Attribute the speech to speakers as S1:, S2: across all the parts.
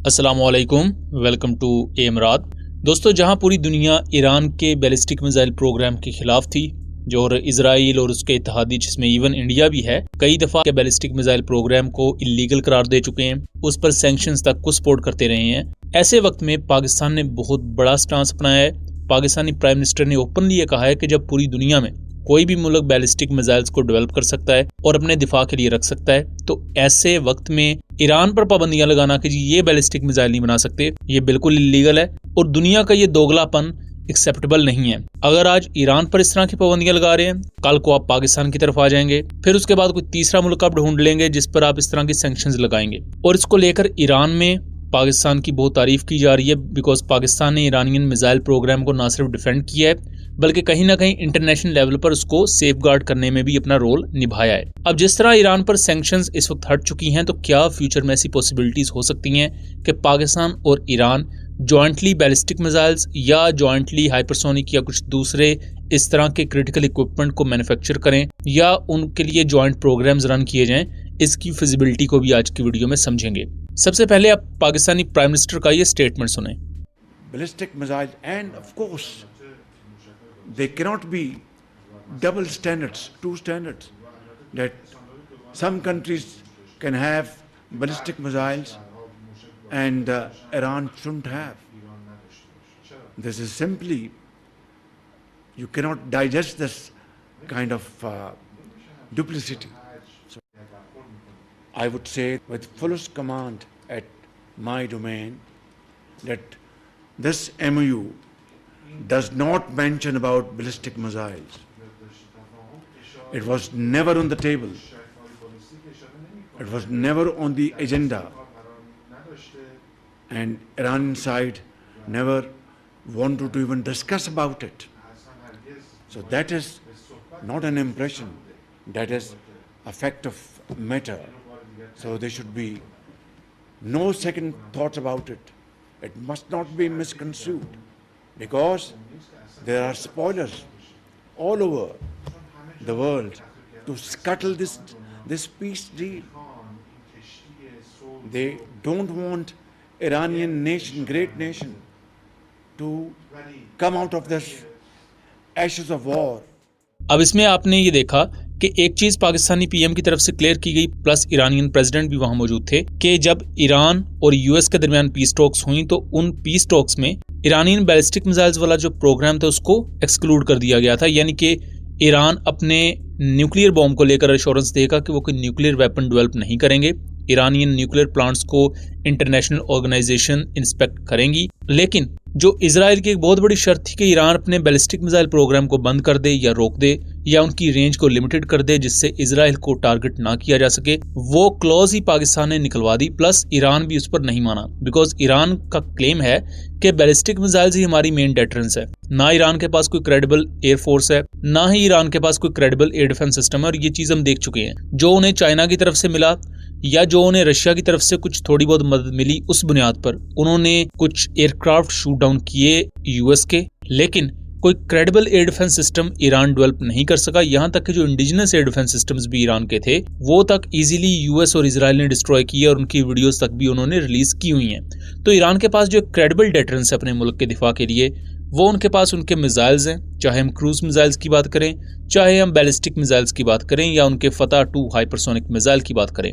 S1: अस्सलामुअलैकुम, welcome to एमरात। दोस्तों, जहां पूरी दुनिया ईरान के बैलिस्टिक मिसाइल प्रोग्राम के खिलाफ थी, जो इजराइल और उसके इत्तेहादी जिसमें इवन इंडिया भी है, कई दफ़ा के बैलिस्टिक मिसाइल प्रोग्राम को इलीगल करार दे चुके हैं, उस पर सैंक्शंस तक को सपोर्ट करते रहे हैं। ऐसे वक्त में पाकिस्तान ने बहुत बड़ा स्टांस अपनाया है। पाकिस्तानी प्राइम मिनिस्टर ने ओपनली ये कहा है कि जब पूरी दुनिया में कोई भी मुल्क बैलिस्टिक मिसाइल्स को डेवलप कर सकता है और अपने दिफा के लिए रख सकता है, तो ऐसे वक्त में ईरान पर पाबंदियां लगाना कि जी ये बैलिस्टिक मिसाइल नहीं बना सकते, ये बिल्कुल इलीगल है और दुनिया का ये दोगलापन एक्सेप्टेबल नहीं है। अगर आज ईरान पर इस तरह की पाबंदियां लगा रहे हैं, कल को आप पाकिस्तान की तरफ आ जाएंगे, फिर उसके बाद कोई तीसरा मुल्क आप ढूंढ लेंगे जिस पर आप इस तरह की सैंक्शंस लगाएंगे। और इसको लेकर ईरान में पाकिस्तान की बहुत तारीफ की जा रही है, बिकॉज पाकिस्तान ने ईरानियन मिसाइल प्रोग्राम को ना सिर्फ डिफेंड किया है बल्कि कहीं ना कहीं इंटरनेशनल लेवल पर उसको सेफगार्ड करने में भी अपना रोल निभाया है। अब जिस तरह ईरान पर सैंक्शंस इस वक्त हट चुकी हैं, तो क्या फ्यूचर में ऐसी पॉसिबिलिटीज हो सकती हैं कि पाकिस्तान और ईरान जॉइंटली बैलिस्टिक मिसाइल्स या जॉइंटली हाइपरसोनिक या कुछ दूसरे इस तरह के क्रिटिकल इक्विपमेंट को मैन्युफैक्चर करें या उनके लिए जॉइंट प्रोग्राम्स रन किए जाएं? इसकी फिजिबिलिटी को भी आज की वीडियो में समझेंगे। सबसे पहले आप पाकिस्तानी प्राइम मिनिस्टर का ये स्टेटमेंट सुने।
S2: Ballistic missiles, and of course they cannot be double standards, two standards, that some countries can have ballistic missiles and Iran shouldn't have. This is simply, you cannot digest this kind of duplicity. So I would say with fullest command at my domain that this MOU does not mention about ballistic missiles. It was never on the table. It was never on the agenda. And Iranian side never wanted to even discuss about it. So that is not an impression. That is a fact of matter. So there should be no second thoughts about it. It must not be misconstrued because there are spoilers all over the world to scuttle this peace deal. They don't want Iranian nation, great nation, to come out of this ashes of war.
S1: अब इसमें आपने ये देखा कि एक चीज Pakistani PM की तरफ से क्लियर की गई, प्लस ईरानियन प्रेसिडेंट भी वहां मौजूद थे, कि जब ईरान और यूएस के दरमियान पीस टॉक्स हुई तो उन पीस टॉक्स में ईरानियन बैलिस्टिक मिसाइल्स वाला जो प्रोग्राम था उसको एक्सक्लूड कर दिया गया था। यानी कि ईरान अपने न्यूक्लियर बॉम्ब को लेकर एश्योरेंस देगा कि वो कोई न्यूक्लियर वेपन डेवलप नहीं करेंगे। ईरानियन न्यूक्लियर प्लांट्स को इंटरनेशनल ऑर्गेनाइजेशन इंस्पेक्ट करेंगी। लेकिन जो इजराइल की एक बहुत बड़ी शर्त थी कि ईरान अपने बैलिस्टिक मिसाइल प्रोग्राम को बंद कर दे या रोक दे या उनकी रेंज को लिमिटेड कर दे जिससे इजराइल को टारगेट ना किया जा सके, वो क्लॉज ही पाकिस्तान ने निकलवा दी। प्लस ईरान भी उस पर नहीं माना, बिकॉज ईरान का क्लेम है कि बैलिस्टिक मिसाइल्स ही हमारी मेन डेटरेंस है। ना ईरान के पास कोई क्रेडिबल एयरफोर्स है, ना ही ईरान के पास कोई क्रेडिबल एयर डिफेंस सिस्टम है। और ये चीज हम देख चुके हैं, जो उन्हें चाइना की तरफ से मिला या जो उन्हें रशिया की तरफ से कुछ थोड़ी बहुत मदद मिली, उस बुनियाद पर उन्होंने कुछ एयरक्राफ्ट शूट डाउन किए यूएस के, लेकिन कोई credible air defence system Iran develop नहीं कर सका। यहाँ तक कि जो इंडिजिनस एयर डिफेंस सिस्टम्स भी ईरान के थे वो तक इजीली यूएस और इजराइल ने डिस्ट्रॉय किए और उनकी वीडियोस तक भी उन्होंने रिलीज की हुई हैं। तो ईरान के पास जो क्रेडिबल डेटरेंस है अपने मुल्क के दिफा के लिए, वो उनके पास उनके मिसाइल्स हैं, चाहे हम क्रूज मिसाइल्स की बात करें, चाहे हम बैलिस्टिक मिसाइल्स की बात करें या उनके फतह 2 हाइपरसोनिक मिसाइल की बात करें।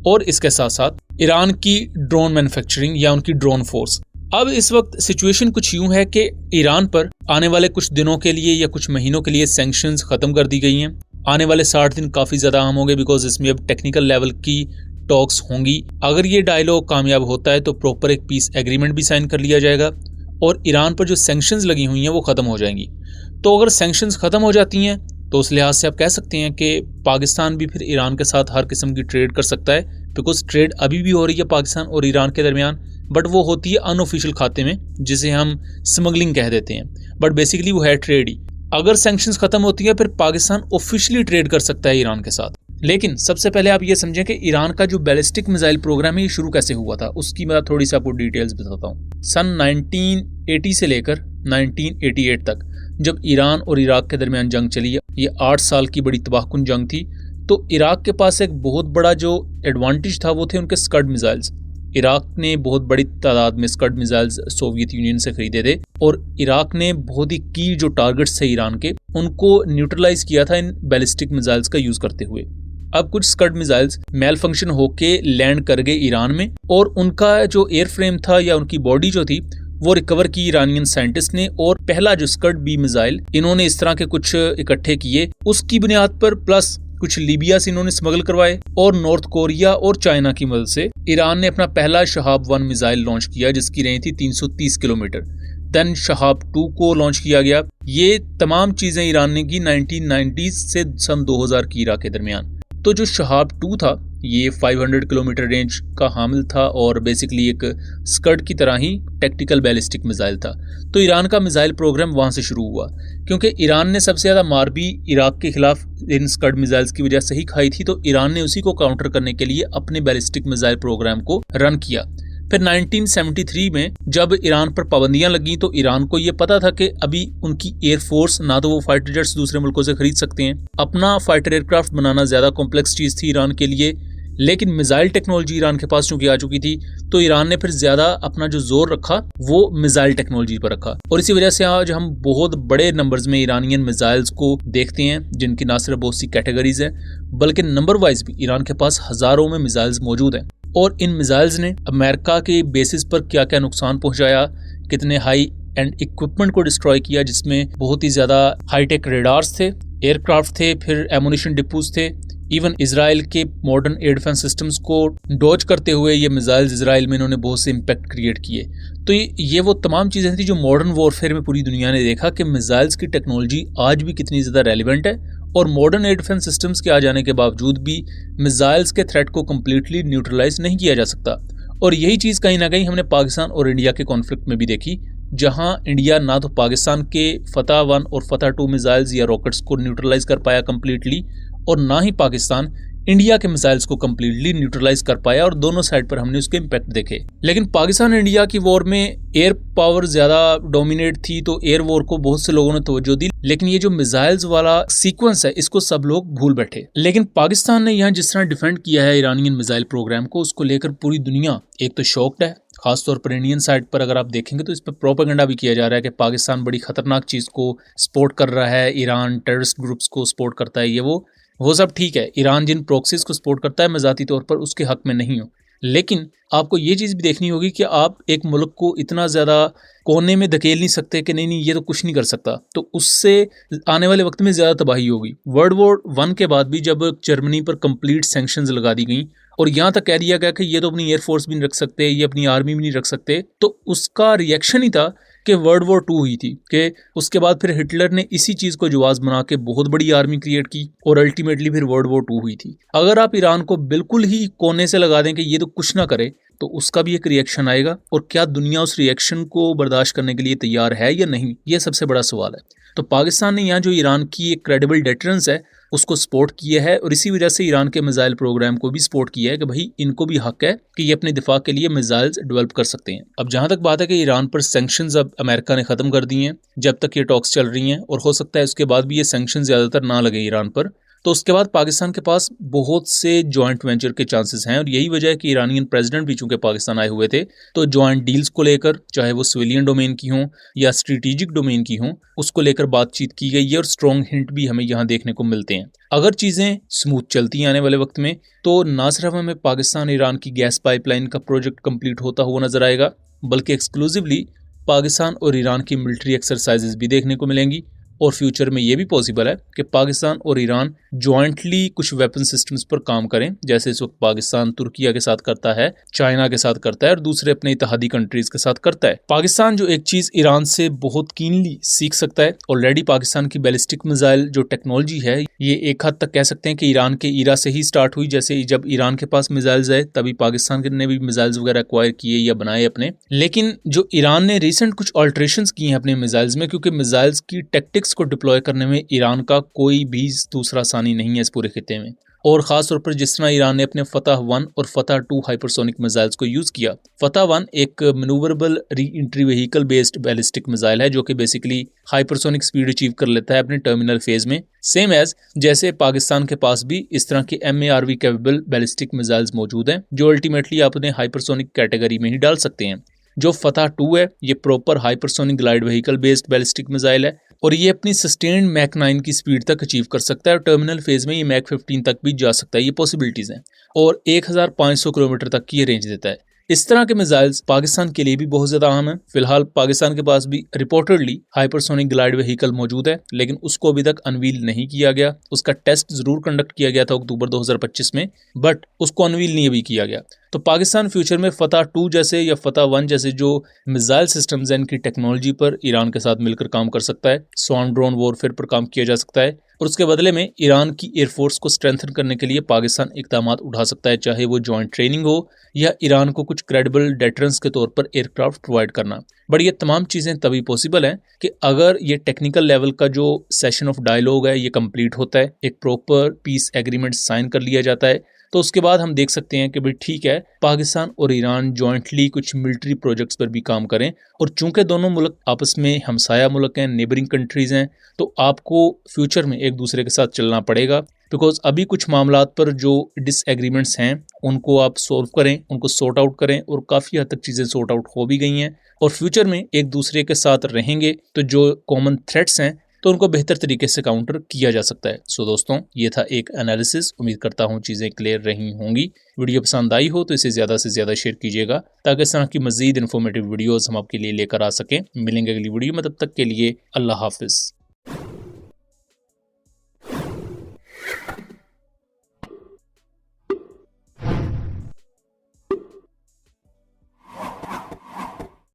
S1: और इसके साथ साथ ईरान की ड्रोन मैन्युफैक्चरिंग या उनकी ड्रोन फोर्स। अब इस वक्त सिचुएशन कुछ यूं है कि ईरान पर आने वाले कुछ दिनों के लिए या कुछ महीनों के लिए सैंक्शंस खत्म कर दी गई हैं। आने वाले 60 दिन काफी ज्यादा अहम होंगे, बिकॉज इसमें अब टेक्निकल लेवल की टॉक्स होंगी। अगर ये डायलॉग कामयाब होता है तो प्रॉपर एक पीस एग्रीमेंट भी साइन कर लिया जाएगा और ईरान पर जो सैंक्शंस लगी हुई हैं वो खत्म हो जाएंगी। तो अगर सैंक्शंस खत्म हो जाती हैं तो उस लिहाज से आप कह सकते हैं कि पाकिस्तान भी फिर ईरान के साथ हर किस्म की ट्रेड कर सकता है, बिकॉज ट्रेड अभी भी हो रही है पाकिस्तान और ईरान के दरमियान, बट वो होती है अनऑफिशियल खाते में जिसे हम स्मगलिंग कह देते हैं, बट बेसिकली वो है ट्रेड ही। अगर सैंक्शंस खत्म होती है फिर पाकिस्तान ऑफिशियली ट्रेड कर सकता है ईरान के साथ। लेकिन सबसे पहले आप ये समझें कि ईरान का जो बैलिस्टिक मिसाइल प्रोग्राम है ये शुरू कैसे हुआ था, उसकी मैं थोड़ी सी आपको डिटेल्स बताता हूँ। सन 1980 से लेकर 1988 तक जब ईरान और इराक के दरमियान जंग चली, ये 8 साल की बड़ी तबाहकुन जंग थी। तो इराक के पास एक बहुत बड़ा जो एडवांटेज था वो थे उनके स्कड मिसाइल्स। इराक ने बहुत बड़ी तादाद में स्कड मिसाइल्स सोवियत यूनियन से खरीदे थे और इराक ने बहुत ही की जो टारगेट्स थे ईरान के उनको न्यूट्रलाइज किया था इन बैलिस्टिक मिसाइल्स का यूज करते हुए। अब कुछ स्कड मिसाइल्स मेल फंक्शन होके लैंड कर गए ईरान में और उनका जो एयरफ्रेम था या उनकी बॉडी जो थी वो रिकवर की ईरानियन साइंटिस्ट ने, और पहला जो स्कड बी मिसाइल इन्होंने इस तरह के कुछ इकट्ठे किए उसकी बुनियाद पर, प्लस कुछ लीबिया से इन्होंने स्मगल करवाए और नॉर्थ कोरिया और चाइना की मदद से ईरान ने अपना पहला शहाब 1 मिसाइल लॉन्च किया जिसकी रेंज थी 330 किलोमीटर। देन शहाब 2 को लॉन्च किया गया। ये तमाम चीजें ईरान ने की 1990s से सन 2000 की इरा के दरमियान। तो जो शहाब 2 था ये 500 किलोमीटर रेंज का हामिल था और बेसिकली एक स्कड की तरह ही टैक्टिकल बैलिस्टिक मिसाइल था। तो ईरान का मिसाइल प्रोग्राम वहां से शुरू हुआ क्योंकि ईरान ने सबसे ज़्यादा मार भी इराक के खिलाफ इन स्कड मिसाइल्स की वजह से ही खाई थी, तो ईरान ने उसी को काउंटर करने के लिए अपने बैलिस्टिक मिसाइल प्रोग्राम को रन किया। फिर 1973 में जब ईरान पर पाबंदियां लगी तो ईरान को ये पता था कि अभी उनकी एयरफोर्स ना तो वो फाइटर जेट्स दूसरे मुल्कों से खरीद सकते हैं, अपना फाइटर एयरक्राफ्ट बनाना ज्यादा कॉम्प्लेक्स चीज थी ईरान के लिए, लेकिन मिसाइल टेक्नोलॉजी ईरान के पास चूंकि आ चुकी थी तो ईरान ने फिर ज्यादा अपना जो जोर रखा वो मिसाइल टेक्नोलॉजी पर रखा। और इसी वजह से आज हम बहुत बड़े नंबर्स में ईरानियन मिसाइल्स को देखते हैं जिनकी ना सिर्फ बहुत सी कैटेगरीज हैं बल्कि नंबर वाइज भी ईरान के पास हजारों में मिसाइल्स मौजूद हैं। और इन मिसाइल्स ने अमेरिका के बेसिस पर क्या क्या नुकसान पहुंचाया, कितने हाई एंड इक्विपमेंट को डिस्ट्रॉय किया जिसमें बहुत ही ज्यादा हाईटेक रेडार्स थे, एयरक्राफ्ट थे, फिर एमुनिशन डिपोज थे, इवन इजराइल के मॉडर्न एयर डिफेंस सिस्टम्स को डॉज करते हुए ये मिसाइल्स इजराइल में इन्होंने बहुत से इम्पैक्ट क्रिएट किए। तो ये वो तमाम चीज़ें थी जो मॉडर्न वॉरफेयर में पूरी दुनिया ने देखा कि मिसाइल्स की टेक्नोलॉजी आज भी कितनी ज़्यादा रेलिवेंट है और मॉडर्न एयर डिफेंस सिस्टम्स के आ जाने के बावजूद भी मिसाइल्स के थ्रेट को कम्प्लीटली न्यूट्रलाइज नहीं किया जा सकता। और यही चीज़ कहीं ना कहीं हमने पाकिस्तान और इंडिया के कॉन्फ्लिक्ट में भी देखी, जहां इंडिया ना तो पाकिस्तान के फतह 1 और फतह 2 मिसाइल्स या रॉकेट्स को न्यूट्रलाइज कर पाया कम्प्लीटली और ना ही पाकिस्तान इंडिया के मिसाइल्स को कम्प्लीटली न्यूट्रलाइज कर पाया, और दोनों साइड पर हमने उसके इम्पैक्ट देखे। लेकिन पाकिस्तान इंडिया की वॉर में एयर पावर ज्यादा डोमिनेट थी तो एयर वॉर को बहुत से लोगों ने तवज्जो दी, लेकिन ये जो मिसाइल्स वाला सीक्वेंस है इसको सब लोग भूल बैठे। लेकिन पाकिस्तान ने यहाँ जिस तरह डिफेंड किया है ईरानियन मिसाइल प्रोग्राम को, उसको लेकर पूरी दुनिया एक तो शॉक्ड है। खासतौर पर इंडियन साइड पर अगर आप देखेंगे तो इस पर प्रोपेगेंडा भी किया जा रहा है कि पाकिस्तान बड़ी खतरनाक चीज़ को सपोर्ट कर रहा है, ईरान टेररिस्ट ग्रुप्स को सपोर्ट करता है। वो सब ठीक है, ईरान जिन प्रॉक्सीज को सपोर्ट करता है मैं ज़ाती तौर पर उसके हक में नहीं हूँ, लेकिन आपको ये चीज़ भी देखनी होगी कि आप एक मुल्क को इतना ज़्यादा कोने में धकेल नहीं सकते कि नहीं ये तो कुछ नहीं कर सकता, तो उससे आने वाले वक्त में ज़्यादा तबाही होगी। वर्ल्ड वॉर 1 के बाद भी जब जर्मनी पर कंप्लीट सैंक्शंस लगा दी गई और यहाँ तक कह दिया गया कि ये तो अपनी एयरफोर्स भी नहीं रख सकते, ये अपनी आर्मी भी नहीं रख सकते, तो उसका रिएक्शन ही था कि वर्ल्ड वॉर 2 हुई थी, कि उसके बाद फिर हिटलर ने इसी चीज़ को जवाब बना के बहुत बड़ी आर्मी क्रिएट की और अल्टीमेटली फिर वर्ल्ड वॉर 2 हुई थी। अगर आप ईरान को बिल्कुल ही कोने से लगा दें कि ये तो कुछ ना करे तो उसका भी एक रिएक्शन आएगा, और क्या दुनिया उस रिएक्शन को बर्दाश्त करने के लिए तैयार है या नहीं, ये सबसे बड़ा सवाल है। तो पाकिस्तान ने यहाँ जो ईरान की एक क्रेडिबल डेटरेंस है उसको सपोर्ट किया है, और इसी वजह से ईरान के मिसाइल प्रोग्राम को भी सपोर्ट किया है कि भाई इनको भी हक है कि ये अपने दिफा के लिए मिसाइल्स डेवलप कर सकते हैं। अब जहां तक बात है कि ईरान पर सैंक्शंस अब अमेरिका ने खत्म कर दिए हैं जब तक ये टॉक्स चल रही हैं, और हो सकता है उसके बाद भी ये सैंक्शन ज्यादातर ना लगे ईरान पर, तो उसके बाद पाकिस्तान के पास बहुत से जॉइंट वेंचर के चांसेस हैं। और यही वजह है कि ईरानियन प्रेसिडेंट भी चूंकि पाकिस्तान आए हुए थे तो जॉइंट डील्स को लेकर, चाहे वो सिविलियन डोमेन की हों या स्ट्रेटेजिक डोमेन की हों, उसको लेकर बातचीत की गई है और स्ट्रॉन्ग हिंट भी हमें यहाँ देखने को मिलते हैं। अगर चीज़ें स्मूथ चलती हैं आने वाले वक्त में तो ना सिर्फ हमें पाकिस्तान ईरान की गैस पाइपलाइन का प्रोजेक्ट कंप्लीट होता हुआ नजर आएगा, बल्कि एक्सक्लूसिवली पाकिस्तान और ईरान की मिलिट्री एक्सरसाइजेज भी देखने को मिलेंगी। और फ्यूचर में ये भी पॉसिबल है कि पाकिस्तान और ईरान जॉइंटली कुछ वेपन सिस्टम्स पर काम करें, जैसे इस वक्त पाकिस्तान तुर्किया के साथ करता है, चाइना के साथ करता है और दूसरे अपने इत्तेहादी कंट्रीज के साथ करता है। पाकिस्तान जो एक चीज ईरान से बहुत कीनली सीख सकता है, ऑलरेडी पाकिस्तान की बैलिस्टिक मिसाइल जो टेक्नोलॉजी है ये एक हद तक कह सकते हैं कि ईरान के ईरा से ही स्टार्ट हुई। जैसे जब ईरान के पास मिसाइल्स आए तभी पाकिस्तान ने भी मिसाइल्स वगैरह एक्वायर किए या बनाए अपने, लेकिन जो ईरान ने रिसेंट कुछ ऑल्ट्रेशंस किए हैं अपने मिसाइल्स में, क्योंकि मिसाइल्स की टेक्टिक्स को डिप्लॉय करने में ईरान का कोई भी दूसरा सानी नहीं है इस पूरे खित्ते में। और ख़ास तौर पर जिस तरह ईरान ने अपने फतह-1 और फतह-2 हाइपरसोनिक मिसाइल्स को यूज़ किया। फतह-1 एक manoeuvrable re entry vehicle based ballistic missile है जो कि बेसिकली हाइपरसोनिक स्पीड अचीव कर लेता है अपने टर्मिनल फेज में, सेम एज जैसे पाकिस्तान के पास भी इस तरह के MARV कैपेबल बैलिस्टिक मिसाइल्स मौजूद हैं जो अल्टीमेटली आप उन्हें हाइपरसोनिक कैटेगरी में ही डाल सकते हैं। जो फतह-2 है ये proper hypersonic glide vehicle based ballistic missile है और ये अपनी सस्टेन्ड मैक 9 की स्पीड तक अचीव कर सकता है और टर्मिनल फेज में ये मैक 15 तक भी जा सकता है। ये पॉसिबिलिटीज़ हैं और 1500 किलोमीटर तक की ये रेंज देता है। इस तरह के मिसाइल्स पाकिस्तान के लिए भी बहुत ज़्यादा अहम है। फिलहाल पाकिस्तान के पास भी रिपोर्टेडली हाइपरसोनिक ग्लाइड व्हीकल मौजूद है लेकिन उसको अभी तक अनवील नहीं किया गया। उसका टेस्ट ज़रूर कंडक्ट किया गया था अक्टूबर 2025 में, बट उसको अनवील नहीं अभी किया गया। तो पाकिस्तान फ्यूचर में फतह-2 जैसे या फतह-1 जैसे जो मिसाइल सिस्टम्स हैं इनकी टेक्नोलॉजी पर ईरान के साथ मिलकर काम कर सकता है। स्वार्म ड्रोन वॉरफेयर पर काम किया जा सकता है और उसके बदले में ईरान की एयरफोर्स को स्ट्रेंथन करने के लिए पाकिस्तान इकदाम उठा सकता है, चाहे वो जॉइंट ट्रेनिंग हो या ईरान को कुछ क्रेडिबल डेटरेंस के तौर पर एयरक्राफ्ट प्रोवाइड करना। बट ये तमाम चीज़ें तभी पॉसिबल हैं कि अगर ये टेक्निकल लेवल का जो सेशन ऑफ डायलॉग है ये कंप्लीट होता है, एक प्रॉपर पीस एग्रीमेंट साइन कर लिया जाता है, तो उसके बाद हम देख सकते हैं कि भाई ठीक है पाकिस्तान और ईरान जॉइंटली कुछ मिलिट्री प्रोजेक्ट्स पर भी काम करें। और चूंकि दोनों मुल्क आपस में हमसाया मुल्क हैं, नेबरिंग कंट्रीज़ हैं, तो आपको फ्यूचर में एक दूसरे के साथ चलना पड़ेगा। बिकॉज अभी कुछ मामलात पर जो डिसएग्रीमेंट्स हैं उनको आप सॉल्व करें, उनको सॉर्ट आउट करें और काफ़ी हद तक चीज़ें सॉर्ट आउट हो भी गई हैं और फ्यूचर में एक दूसरे के साथ रहेंगे तो जो कॉमन थ्रेट्स हैं तो उनको बेहतर तरीके से काउंटर किया जा सकता है। सो दोस्तों ये था एक एनालिसिस। उम्मीद करता हूँ चीज़ें क्लियर रही होंगी। वीडियो पसंद आई हो तो इसे ज़्यादा से ज़्यादा शेयर कीजिएगा ताकि इस तरह की मज़ीद इन्फॉर्मेटिव वीडियोज़ हम आपके लिए लेकर आ सकें। मिलेंगे अगली वीडियो में, तब तक के लिए अल्लाह हाफिज़।